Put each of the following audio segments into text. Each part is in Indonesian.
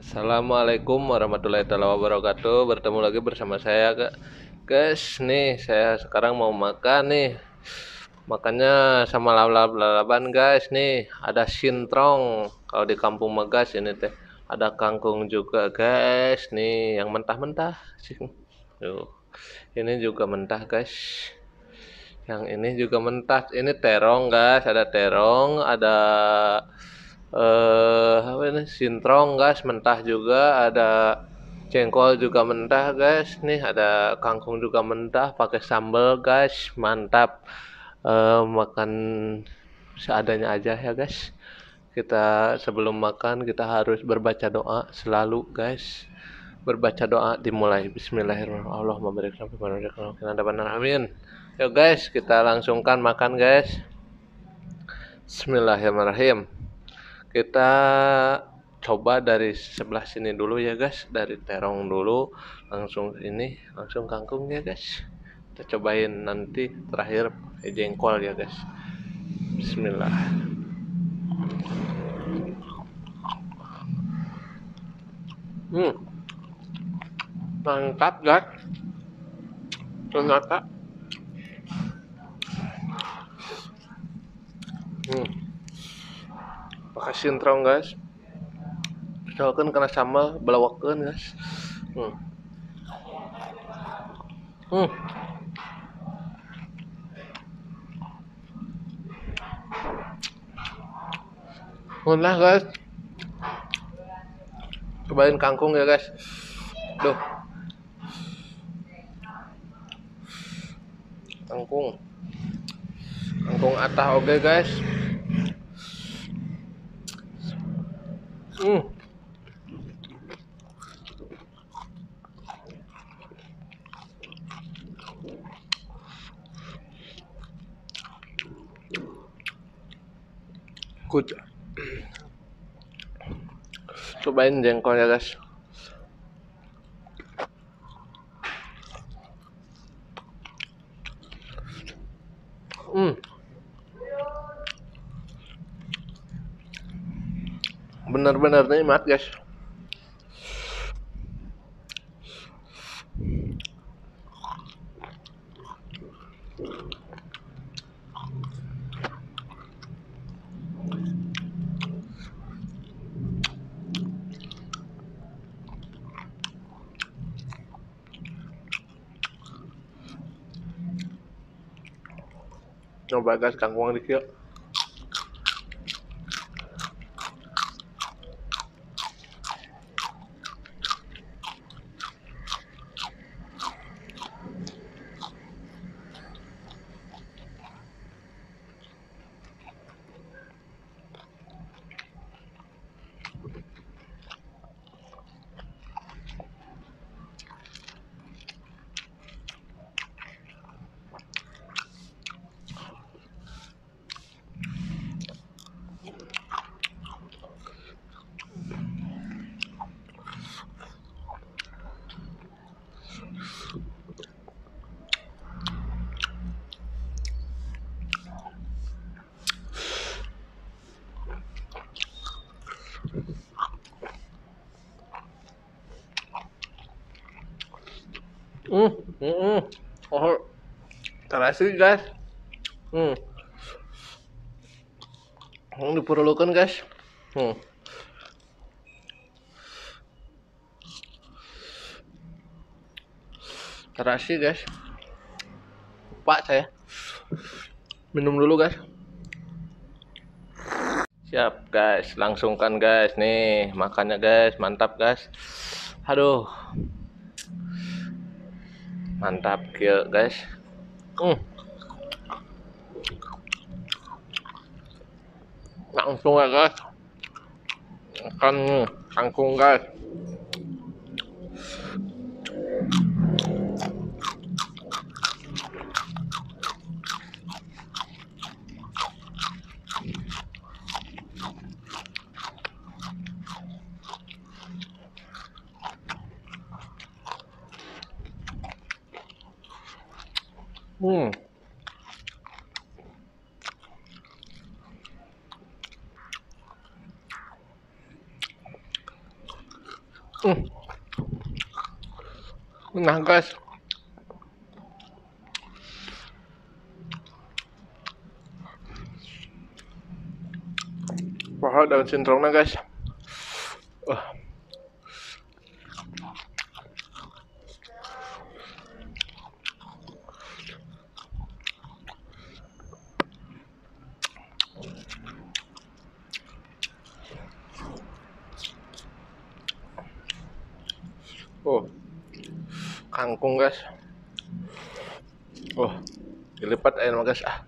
Assalamualaikum warahmatullahi wabarakatuh. Bertemu lagi bersama saya, guys. Nih, saya sekarang mau makan nih. Makannya sama lalapan, guys. Nih, ada sintrong. Kalau di Kampung Megas ini teh ada kangkung juga, guys. Nih, yang mentah-mentah. Tuh. Ini juga mentah, guys. Yang ini juga mentah. Ini terong, guys. Ada terong, ada apa ini? Sintrong, guys, mentah juga, ada jengkol juga mentah, guys. Nih ada kangkung juga mentah pakai sambal, guys. Mantap. Makan seadanya aja ya, guys. Kita sebelum makan kita harus berbaca doa selalu, guys. Berbaca doa dimulai bismillahirrahmanirrahim. Allahumma barik lana amin. Yuk, guys, kita langsungkan makan, guys. Bismillahirrahmanirrahim. Kita coba dari sebelah sini dulu ya, guys. Dari terong dulu, langsung ini, langsung kangkung ya, guys. Kita cobain nanti terakhir pakai jengkol ya, guys. Bismillah. Mantap, guys. Ternyata. Pakai sintrong, guys. Misalkan kena sambal belawakeun, guys. Nah, guys. Cobain kangkung ya, guys. Duh. Kangkung. Kangkung atah oke, guys. Good. Cobain jengkolnya, guys. Bener-bener nikmat, guys. Coba, guys, kangkung dikit. Oh, terasi, guys. Diperlukan, guys. Terasi, guys. Lupa saya. Minum dulu, guys. Siap, guys. Langsungkan, guys. Nih, makannya, guys. Mantap, guys. Aduh. Mantap, guys. Langsung ya, guys. Makan kangkung, guys. Hmm. Nah guys, pohon daun singkongnya guys. Wah. Oh, kangkung guys. Oh, dilipat air mah guys. Ah.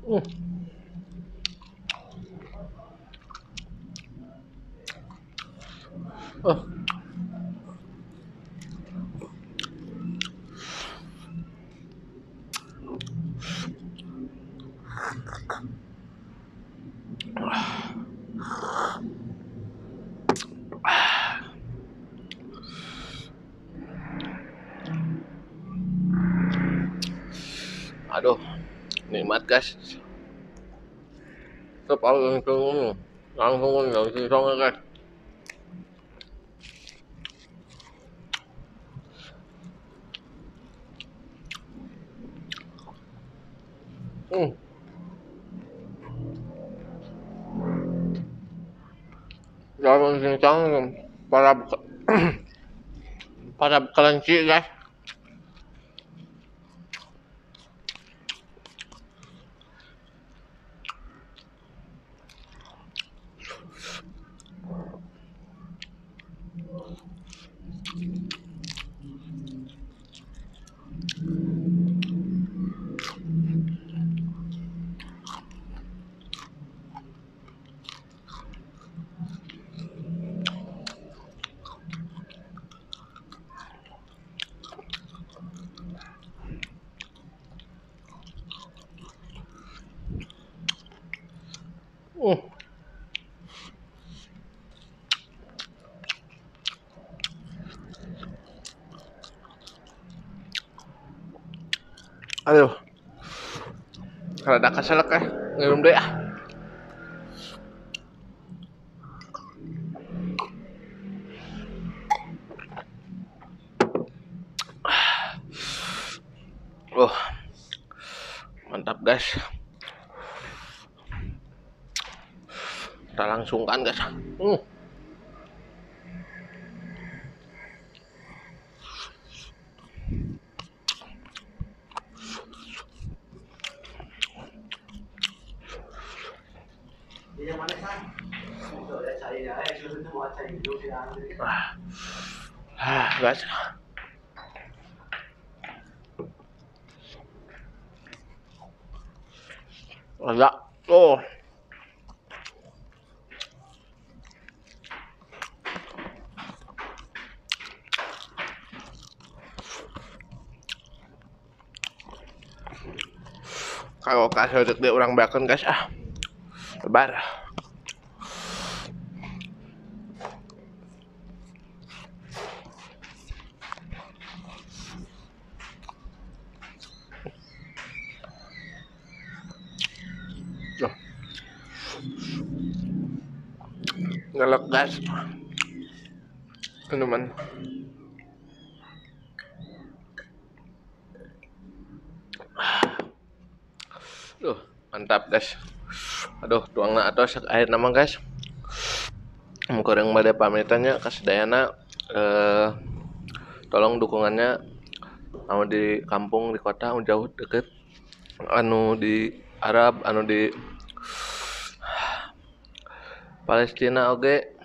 Oh. Aduh, nikmat guys. Itu langsung langsung daun singkongnya guys. Hmm. Daun singkong para para kelinci guys. Aduh, rada keselak ya, ngirum deh ah. Mantap guys. Kita langsungkan guys. Guys. Ada. Oh. Kalau kasih dek dia orang bakon guys ah. Lebar. Loh. Ngelek guys. Teman. Mantap guys. Aduh, tuangna atos air nama guys. Kurang bade pamitannya kasedayana tolong dukungannya, anu di kampung, di kota, anu jauh deket, anu di Arab, anu di Palestina oge,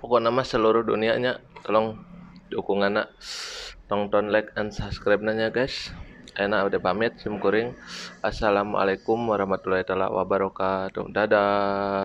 pokoknya mah seluruh dunianya, tolong dukunganna, tonton, like, and subscribe nanya guys. Enak udah pamit, sim kuring. Assalamualaikum warahmatullahi wabarakatuh. Dadah.